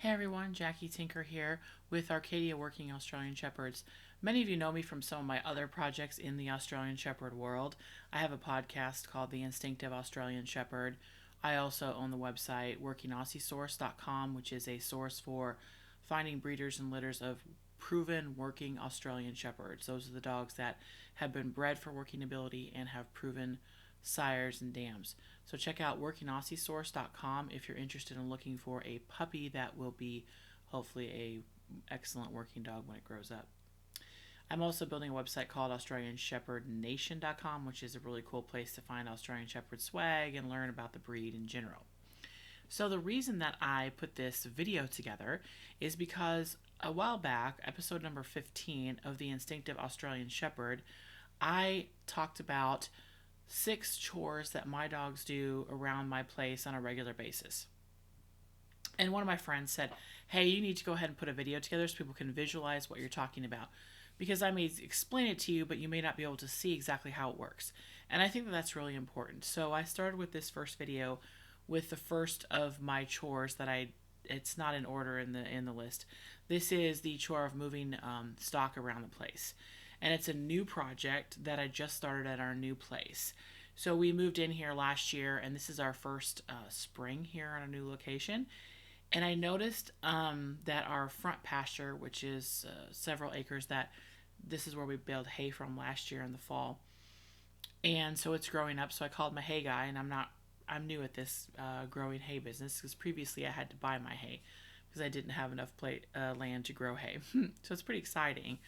Hey everyone, Jackie Tinker here with Arcadia Working Australian Shepherds. Many of you know me from some of my other projects in the Australian Shepherd world. I have a podcast called The Instinctive Australian Shepherd. I also own the website workingaussiesource.com, which is a source for finding breeders and litters of proven working Australian Shepherds. Those are the dogs that have been bred for working ability and have proven sires and dams. So check out workingaussiesource.com if you're interested in looking for a puppy that will be hopefully a excellent working dog when it grows up. I'm also building a website called AustralianShepherdNation.com, which is a really cool place to find Australian Shepherd swag and learn about the breed in general. So the reason that I put this video together is because a while back, episode number 15 of the Instinctive Australian Shepherd, I talked about 6 chores that my dogs do around my place on a regular basis. And one of my friends said, hey, you need to go ahead and put a video together so people can visualize what you're talking about. Because I may explain it to you, but you may not be able to see exactly how it works. And I think that that's really important. So I started with this first video with the first of my chores that it's not in order in the list. This is the chore of moving stock around the place. And it's a new project that I just started at our new place. So we moved in here last year, and this is our first spring here on a new location. And I noticed that our front pasture, which is several acres, that this is where we baled hay from last year in the fall. And so it's growing up. So I called my hay guy, and I'm new at this growing hay business because previously I had to buy my hay because I didn't have enough land to grow hay. So it's pretty exciting.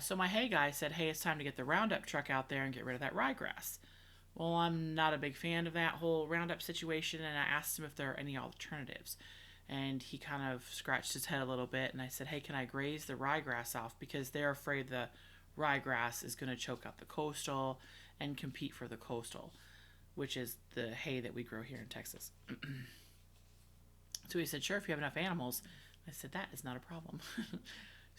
So my hay guy said, hey, it's time to get the Roundup truck out there and get rid of that ryegrass. Well, I'm not a big fan of that whole Roundup situation, and I asked him if there are any alternatives. And he kind of scratched his head a little bit, and I said, hey, can I graze the ryegrass off? Because they're afraid the ryegrass is going to choke out the coastal and compete for the coastal, which is the hay that we grow here in Texas. So he said, sure, if you have enough animals. I said, that is not a problem.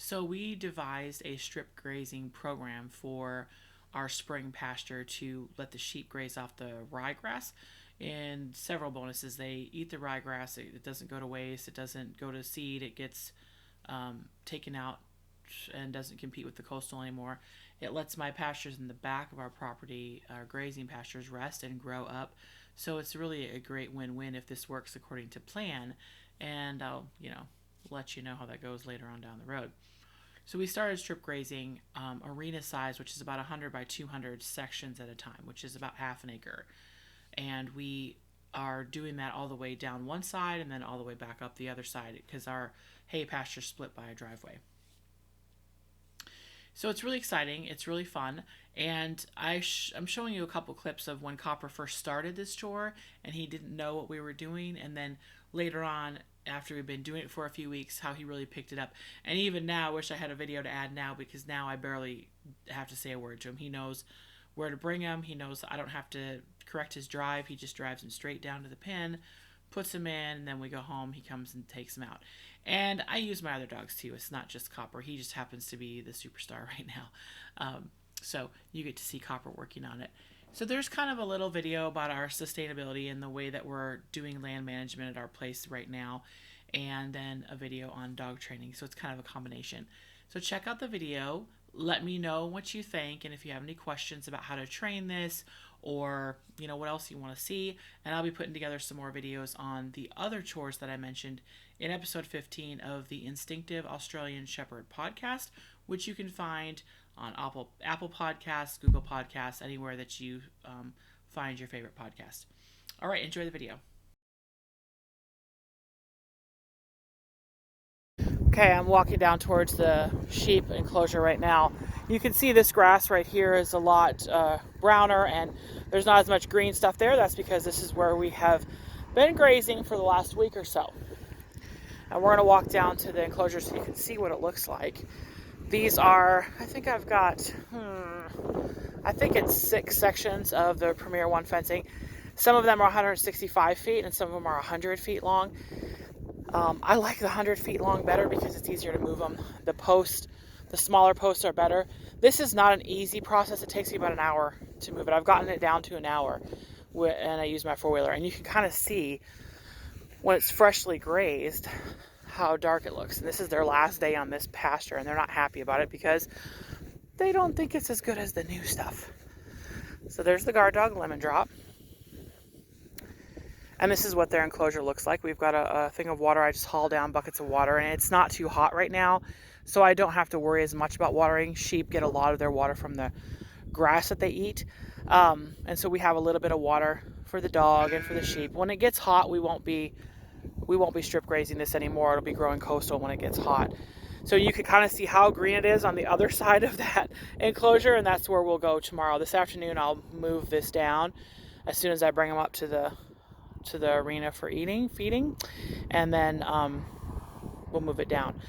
So we devised a strip grazing program for our spring pasture to let the sheep graze off the ryegrass. And several bonuses. They eat the ryegrass. It doesn't go to waste. It doesn't go to seed. It gets taken out and doesn't compete with the coastal anymore. It lets my pastures in the back of our property, our grazing pastures, rest and grow up. So it's really a great win-win if this works according to plan. And I'll, let you know how that goes later on down the road. So we started strip grazing arena size, which is about 100 by 200 sections at a time, which is about half an acre. And we are doing that all the way down one side and then all the way back up the other side because our hay pasture split by a driveway. So it's really exciting. It's really fun. And I'm showing you a couple clips of when Copper first started this chore and he didn't know what we were doing. And then later on, after we've been doing it for a few weeks, how he really picked it up. And even now, I wish I had a video to add now because now I barely have to say a word to him. He knows where to bring him. He knows I don't have to correct his drive. He just drives him straight down to the pen, puts him in, and then we go home. He comes and takes him out. And I use my other dogs too. It's not just Copper. He just happens to be the superstar right now. So you get to see Copper working on it. So there's kind of a little video about our sustainability and the way that we're doing land management at our place right now, and then a video on dog training. So it's kind of a combination. So check out the video. Let me know what you think, and if you have any questions about how to train this or what else you want to see. And I'll be putting together some more videos on the other chores that I mentioned in episode 15 of the Instinctive Australian Shepherd podcast, which you can find on Apple Podcasts, Google Podcasts, anywhere that you find your favorite podcast. All right, enjoy the video. Okay, I'm walking down towards the sheep enclosure right now. You can see this grass right here is a lot browner and there's not as much green stuff there. That's because this is where we have been grazing for the last week or so. And we're going to walk down to the enclosure so you can see what it looks like. These are, I think it's 6 sections of the Premier 1 fencing. Some of them are 165 feet and some of them are 100 feet long. I like the 100 feet long better because it's easier to move them. The smaller posts are better. This is not an easy process. It takes me about an hour to move it. I've gotten it down to an hour and I use my 4-wheeler. And you can kind of see when it's freshly grazed, how dark it looks. And this is their last day on this pasture, and they're not happy about it because they don't think it's as good as the new stuff. So there's the guard dog Lemon Drop. And this is what their enclosure looks like. We've got a thing of water. I just haul down buckets of water, and it's not too hot right now, so I don't have to worry as much about watering. Sheep get a lot of their water from the grass that they eat. And so we have a little bit of water for the dog and for the sheep. When it gets hot, we won't be strip grazing this anymore. It'll be growing coastal when it gets hot. So you can kind of see how green it is on the other side of that enclosure, and that's where we'll go tomorrow. This afternoon, I'll move this down as soon as I bring them up to the arena for feeding, and then we'll move it down.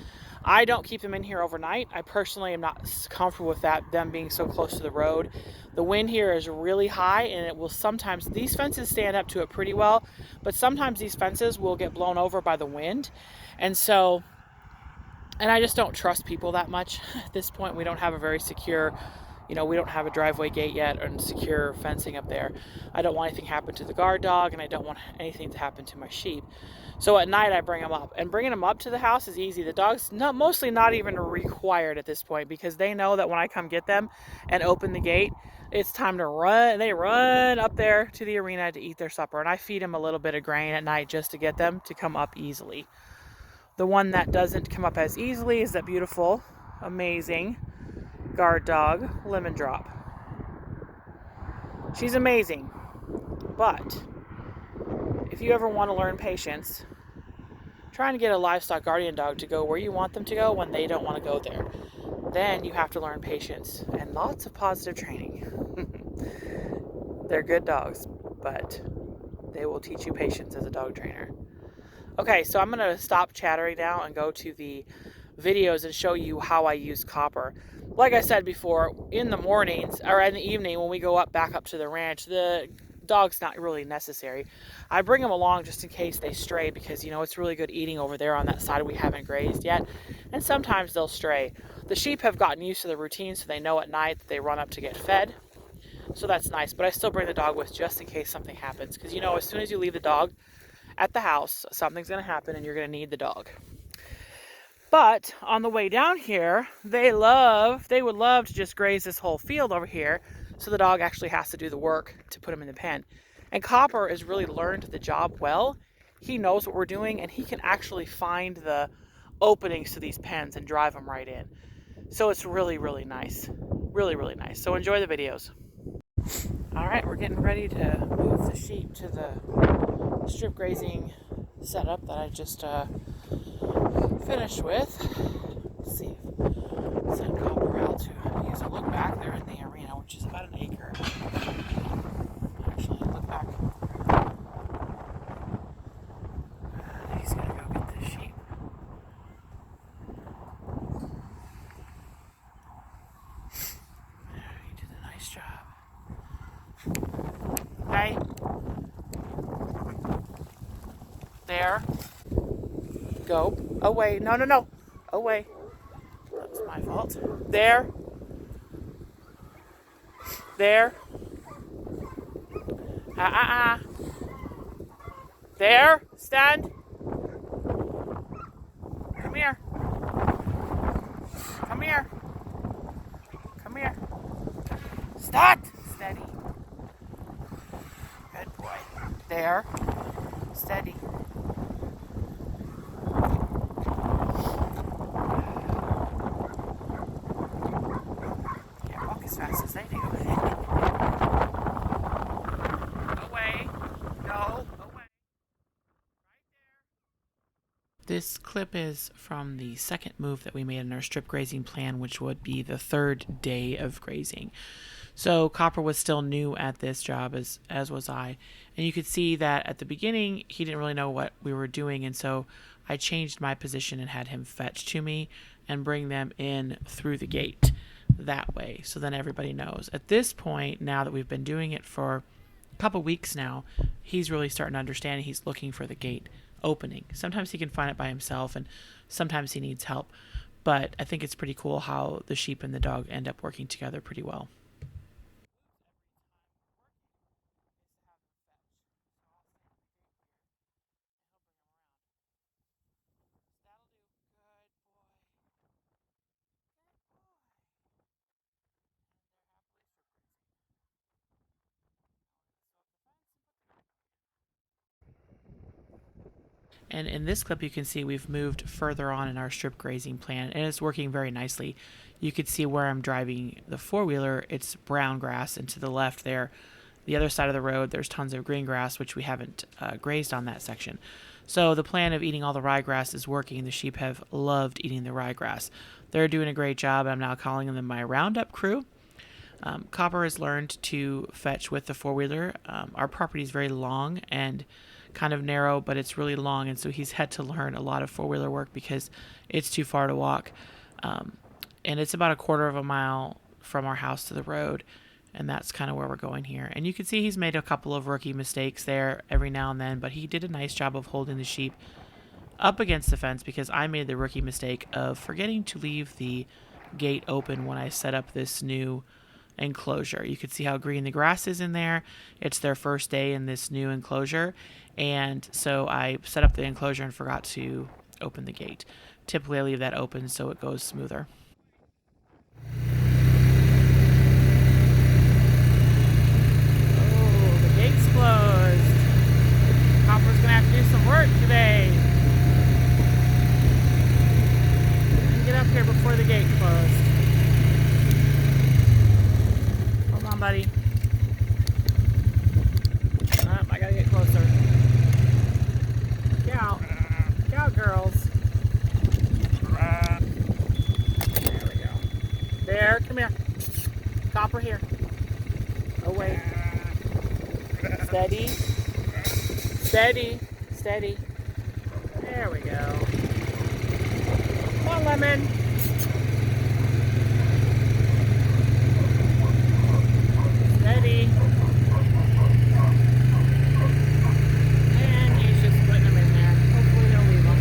I don't keep them in here overnight. I personally am not comfortable with them being so close to the road. The wind here is really high, and it will sometimes, these fences stand up to it pretty well, but sometimes these fences will get blown over by the wind. And I just don't trust people that much at this point. We don't have a very secure, we don't have a driveway gate yet and secure fencing up there. I don't want anything to happen to the guard dog, and I don't want anything to happen to my sheep. So at night I bring them up, and bringing them up to the house is easy. The dog's mostly not even required at this point, because they know that when I come get them and open the gate, it's time to run. They run up there to the arena to eat their supper, and I feed them a little bit of grain at night just to get them to come up easily. The one that doesn't come up as easily is that beautiful, amazing guard dog Lemon Drop. She's amazing, but if you ever want to learn patience, trying to get a livestock guardian dog to go where you want them to go when they don't want to go there, then you have to learn patience and lots of positive training. They're good dogs, but they will teach you patience as a dog trainer. Okay, so I'm going to stop chattering now and go to the videos and show you how I use copper. Like I said before, in the mornings or in the evening when we go back up to the ranch, the dog's not really necessary. I bring them along just in case they stray, because it's really good eating over there on that side we haven't grazed yet, and sometimes they'll stray. The sheep have gotten used to the routine, so they know at night that they run up to get fed, so that's nice. But I still bring the dog with just in case something happens, because as soon as you leave the dog at the house, something's going to happen and you're going to need the dog. But on the way down here, they would love to just graze this whole field over here, so the dog actually has to do the work to put him in the pen. And Copper has really learned the job well. He knows what we're doing, and he can actually find the openings to these pens and drive them right in. So it's really, really nice. Really, really nice. So enjoy the videos. All right, we're getting ready to move the sheep to the strip grazing setup that I just finished with. Let's see. Send Copper out to use a look back there in the arena, which is about an acre. Actually, look back. He's gonna go get the sheep. He did a nice job. Okay. There. Go. Away. No, no, no. Away. That was my fault. There. There. There. Stand. Come here. Come here. Come here. Stop. Steady. Good boy. There. Steady. Can't walk as fast as they do. Away. No. Away. This clip is from the second move that we made in our strip grazing plan, which would be the third day of grazing. So Copper was still new at this job, as was I. And you could see that at the beginning, he didn't really know what we were doing. And so I changed my position and had him fetch to me and bring them in through the gate that way. So then everybody knows. At this point, now that we've been doing it for a couple weeks now, he's really starting to understand. He's looking for the gate opening. Sometimes he can find it by himself, and sometimes he needs help. But I think it's pretty cool how the sheep and the dog end up working together pretty well. And in this clip, you can see we've moved further on in our strip grazing plan, and it's working very nicely. You can see where I'm driving the four-wheeler, it's brown grass, and to the left there, the other side of the road, there's tons of green grass, which we haven't grazed on that section. So the plan of eating all the ryegrass is working. The sheep have loved eating the ryegrass. They're doing a great job. I'm now calling them my roundup crew. Copper has learned to fetch with the four-wheeler. Our property is very long and kind of narrow, but it's really long, and so he's had to learn a lot of four-wheeler work because it's too far to walk. And it's about a quarter of a mile from our house to the road, and that's kind of where we're going here. And you can see he's made a couple of rookie mistakes there every now and then, but he did a nice job of holding the sheep up against the fence because I made the rookie mistake of forgetting to leave the gate open when I set up this new enclosure. You can see how green the grass is in there. It's their first day in this new enclosure, and so I set up the enclosure and forgot to open the gate. Typically I leave that open so it goes smoother. Oh, the gate's closed. Copper's gonna have to do some work today. Get up here before the gate closed. Hold on, buddy. I gotta get closer. Cow. Cow girls. There we go. There, come here. Copper here. Oh, wait. Steady. Steady. Steady. There we go. Come on, Lemon. Steady. And he's just putting them in there. Hopefully he'll leave them.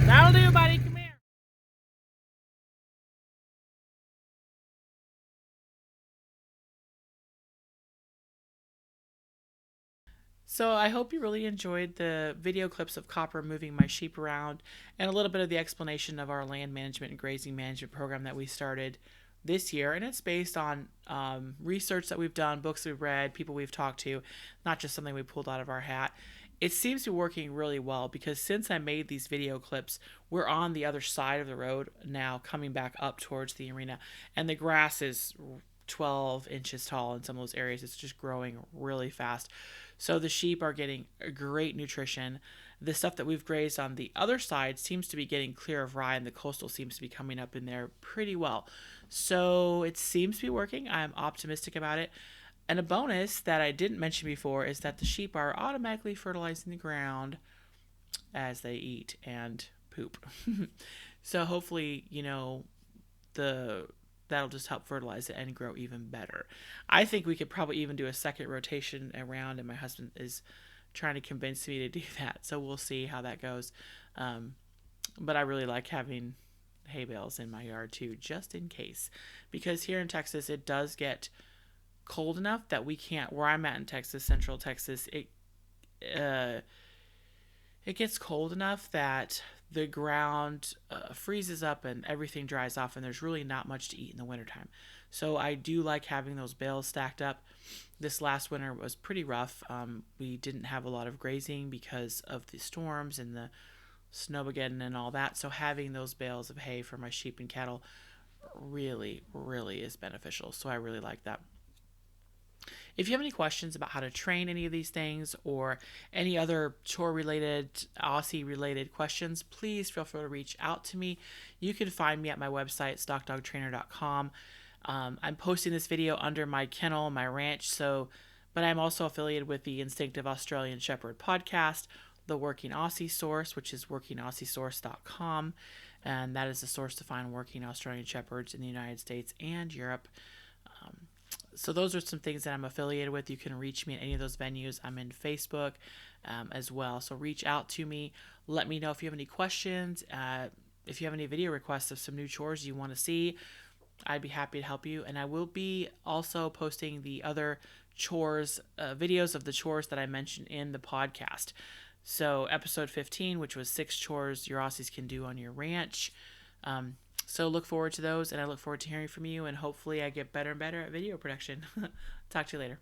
That'll do, buddy. Come here. So I hope you really enjoyed the video clips of Copper moving my sheep around and a little bit of the explanation of our land management and grazing management program that we started this year. And it's based on research that we've done, books we've read, people we've talked to, not just something we pulled out of our hat. It seems to be working really well because since I made these video clips, we're on the other side of the road now, coming back up towards the arena, and the grass is 12 inches tall in some of those areas. It's just growing really fast. So the sheep are getting great nutrition. The stuff that we've grazed on the other side seems to be getting clear of rye, and the coastal seems to be coming up in there pretty well. So it seems to be working. I'm optimistic about it. And a bonus that I didn't mention before is that the sheep are automatically fertilizing the ground as they eat and poop. So hopefully, that'll just help fertilize it and grow even better. I think we could probably even do a second rotation around, and my husband is trying to convince me to do that. So we'll see how that goes. But I really like having hay bales in my yard too, just in case. Because here in Texas, it does get cold enough that we can't, where I'm at in Texas, central Texas, it gets cold enough that the ground freezes up and everything dries off, and there's really not much to eat in the wintertime. So I do like having those bales stacked up. This last winter was pretty rough. We didn't have a lot of grazing because of the storms and the snowmageddon and all that. So having those bales of hay for my sheep and cattle really, really is beneficial. So I really like that. If you have any questions about how to train any of these things or any other chore-related, Aussie-related questions, please feel free to reach out to me. You can find me at my website, stockdogtrainer.com. I'm posting this video under my kennel, my ranch, but I'm also affiliated with the Instinctive Australian Shepherd podcast, the Working Aussie Source, which is workingaussiesource.com, and that is the source to find working Australian Shepherds in the United States and Europe. So those are some things that I'm affiliated with. You can reach me at any of those venues. I'm in Facebook as well. So reach out to me. Let me know if you have any questions. If you have any video requests of some new chores you want to see, I'd be happy to help you. And I will be also posting the other chores, videos of the chores that I mentioned in the podcast. So episode 15, which was 6 chores your Aussies can do on your ranch. So look forward to those, and I look forward to hearing from you, and hopefully I get better and better at video production. Talk to you later.